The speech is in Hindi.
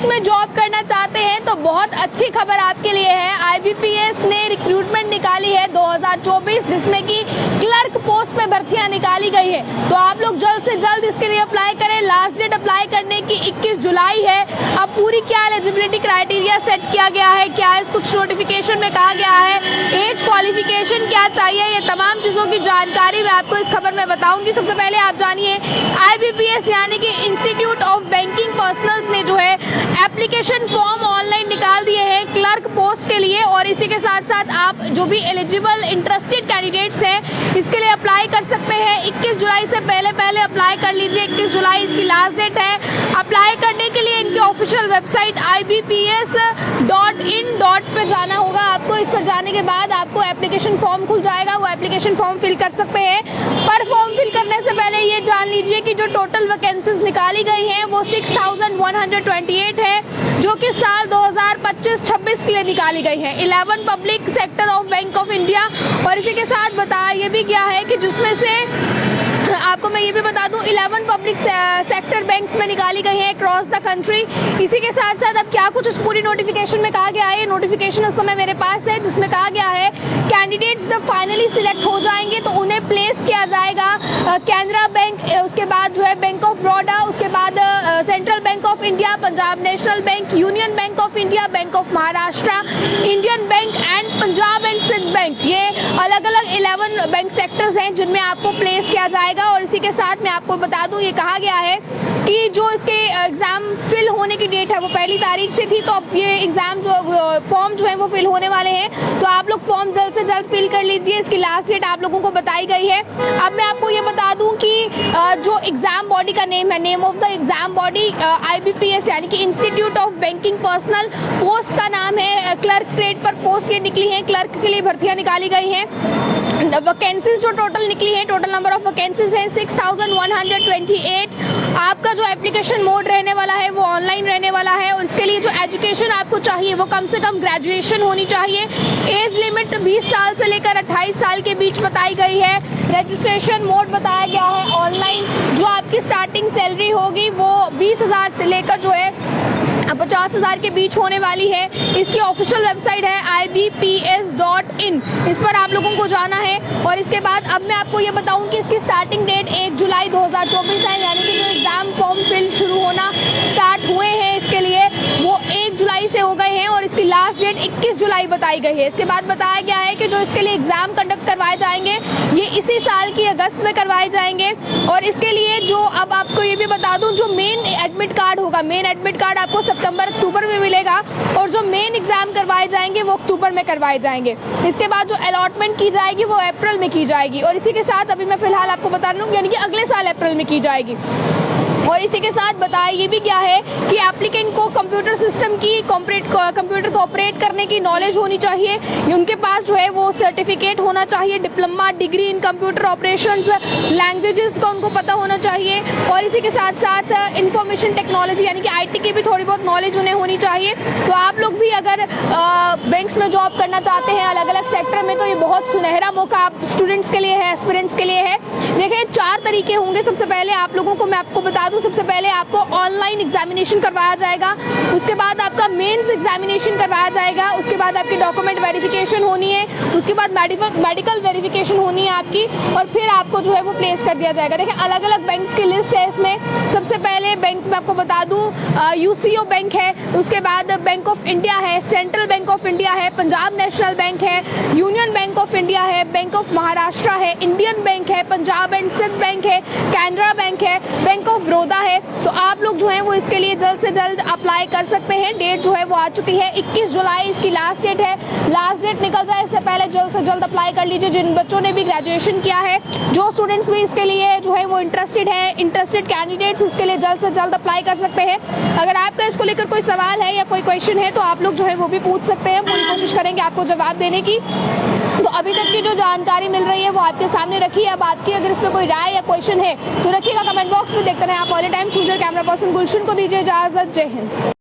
बैंक्स में जॉब करना चाहते हैं तो बहुत अच्छी खबर आपके लिए है। आईबीपीएस ने रिक्रूटमेंट निकाली है 2024, जिसमें कि क्लर्क पोस्ट पे भर्तियां निकाली गई है। तो आप लोग जल्द से जल्द इसके लिए अप्लाई करें। लास्ट डेट अप्लाई करने की 21 जुलाई है। अब पूरी क्या एलिजिबिलिटी क्राइटेरिया सेट किया गया है, क्या है कुछ नोटिफिकेशन में कहा गया है, एज क्वालिफिकेशन क्या चाहिए, ये तमाम चीजों की जानकारी मैं आपको इस खबर में बताऊंगी। सबसे पहले आप जानिए, आईबीपीएस यानी कि इंस्टीट्यूट ऑफ बैंकिंग पर्सनल्स ने जो है एप्लीकेशन फॉर्म ऑनलाइन निकाल दिए हैं क्लर्क पोस्ट के लिए। और इसी के साथ साथ आप जो भी एलिजिबल इंटरेस्टेड कैंडिडेट्स हैं इसके लिए अप्लाई कर सकते हैं। 21 जुलाई से पहले अप्लाई कर लीजिए। 21 जुलाई इसकी लास्ट डेट है। अप्लाई करने के लिए इनकी ऑफिशियल वेबसाइट ibps.in पे जाना होगा आपको। इस पर जाने के बाद आपको एप्लीकेशन फॉर्म खुल जाएगा, वो एप्लीकेशन फॉर्म फिल कर सकते हैं। पर फॉर्म फिल करने से पहले ये जान लीजिए कि जो टोटल वैकेंसीज निकाली गई हैं वो 6128 है, जो कि साल 2025-26 के लिए निकाली गई है। 11 public sector of bank of India. और इसी के साथ बताया ये भी गया है कि जिसमें से आपको मैं ये भी बता दूं 11 पब्लिक सेक्टर बैंक्स में निकाली गई है अक्रॉस द कंट्री। इसी के साथ साथ अब क्या कुछ उस पूरी नोटिफिकेशन में कहा गया है, ये नोटिफिकेशन उस समय मेरे पास है, जिसमें कहा गया है कैंडिडेट्स जब फाइनली सिलेक्ट हो जाएंगे तो उन्हें प्लेस किया जाएगा कैनरा बैंक, उसके बाद जो है बैंक ऑफ बड़ौदा, उसके बाद central bank of India, Punjab national bank, union bank of India, bank of Maharashtra, Indian bank and Punjab and Sindh bank. ये अलग अलग 11 बैंक सेक्टर्स हैं जिनमें आपको प्लेस किया जाएगा। और इसी के साथ मैं आपको बता दूं, ये कहा गया है कि जो इसके एग्जाम फिल होने की डेट है वो 1 तारीख से थी। तो अब ये एग्जाम जो फॉर्म जो है वो फिल होने वाले हैं, तो आप लोग फॉर्म जल्द से जल्द फिल कर लीजिए। इसकी लास्ट डेट आप लोगों को बताई गई है। अब मैं आपको ये बता दूं कि जो एग्जाम बॉडी का नेम है, name of the exam body IBPS यानी कि institute of banking personal. Post का नाम है क्लर्क ग्रेड पर पोस्ट ये निकली है, क्लर्क के लिए भर्तियां निकाली गई हैं। वैकेंसीज जो टोटल निकली है, टोटल नंबर ऑफ वैकेंसीज है 6128। आपका जो एप्लीकेशन मोड रहने वाला है वो ऑनलाइन रहने वाला है। और इसके लिए जो एजुकेशन आपको चाहिए वो कम से कम ग्रेजुएशन होनी चाहिए। एज लिमिट 20 साल से लेकर 28 साल के बीच बताई गई है। रजिस्ट्रेशन मोड बताया गया है ऑनलाइन। जो आपकी स्टार्टिंग सैलरी होगी वो 20,000 से लेकर जो है 50,000 के बीच होने वाली है। इसकी ऑफिशियल वेबसाइट है ibps.in, इस पर आप लोगों को जाना है। और इसके बाद अब मैं आपको ये बताऊं कि इसकी स्टार्टिंग डेट 1 जुलाई 2024 है, यानी कि जो एग्जाम फॉर्म फिल शुरू होना स्टार्ट हुए हैं इसके लिए वो 1 जुलाई से हो गए हैं। और इसकी लास्ट डेट 21 जुलाई बताई गई है। इसके बाद बताया गया है कि जो इसके लिए एग्जाम कंडक्ट करवाए जाएंगे ये इसी साल की अगस्त में करवाए जाएंगे। और इसके लिए जो अब आपको ये भी बता दूं, जो मेन एडमिट कार्ड होगा, मेन एडमिट कार्ड आपको सितंबर-अक्टूबर में मिलेगा। और जो मेन एग्जाम करवाए जाएंगे वो अक्टूबर में करवाए जाएंगे। इसके बाद जो अलॉटमेंट की जाएगी वो अप्रैल में की जाएगी। और इसी के साथ अभी मैं फिलहाल आपको बता दूं यानी कि अगले साल अप्रैल में की जाएगी। और इसी के साथ बताया ये भी क्या है कि एप्लीकेंट को कंप्यूटर सिस्टम की कंप्यूटर को ऑपरेट करने की नॉलेज होनी चाहिए। उनके पास जो है वो सर्टिफिकेट होना चाहिए, diploma, degree in computer operations, languages का उनको पता होना चाहिए। और इसी के साथ साथ इंफॉर्मेशन टेक्नोलॉजी यानी कि आईटी की भी थोड़ी बहुत नॉलेज उन्हें होनी चाहिए। तो आप लोग भी अगर बैंक्स में जॉब करना चाहते हैं अलग अलग सेक्टर में तो ये बहुत सुनहरा मौका आप स्टूडेंट्स के लिए है, एस्पिरेंट्स के लिए है। देखिए 4 तरीके होंगे। सबसे पहले आप लोगों को मैं आपको बता दूं, सबसे पहले आपको ऑनलाइन एग्जामिनेशन करवाया जाएगा, उसके बाद आपका मेंस एग्जामिनेशन करवाया जाएगा, उसके बाद आपकी डॉक्यूमेंट वेरिफिकेशन होनी है, उसके बाद मेडिकल वेरिफिकेशन होनी है आपकी, और फिर आपको जो है वो प्लेस कर दिया जाएगा। देखिए अलग अलग बैंक्स की लिस्ट है इसमें। सबसे पहले बैंक में आपको बता दूं यूसीओ बैंक है, उसके बाद बैंक ऑफ इंडिया है, सेंट्रल बैंक ऑफ इंडिया है, पंजाब नेशनल बैंक है, यूनियन बैंक ऑफ इंडिया है, बैंक ऑफ महाराष्ट्र है, इंडियन बैंक है, पंजाब एंड सिंध बैंक है, कैनरा बैंक है, बैंक ऑफ बड़ौदा है। तो आप लोग जो है वो इसके लिए जल्द से जल्द अप्लाई कर सकते हैं। डेट जो है वो आ चुकी है, 21 जुलाई इसकी लास्ट डेट है। लास्ट डेट निकल जाए इससे पहले जल्द से जल्द अप्लाई कर लीजिए। जिन बच्चों ने भी ग्रेजुएशन किया है, जो स्टूडेंट्स भी इसके लिए जो है वो इंटरेस्टेड कैंडिडेट्स इसके लिए जल्द से जल्द अप्लाई कर सकते हैं। अगर आपका इसको लेकर कोई सवाल है या कोई क्वेश्चन है तो आप लोग जो है वो भी पूछ सकते हैं। पूरी कोशिश करेंगे आपको जवाब देने की। तो अभी तक की जो जानकारी मिल रही है वो आपके सामने रखी है। अब आपकी अगर इस पर कोई राय या क्वेश्चन है तो रखिएगा कमेंट बॉक्स में। देखते रहे आप ऑल टाइम। कैमरा पर्सन गुलशन को दीजिए इजाजत। जय हिंद।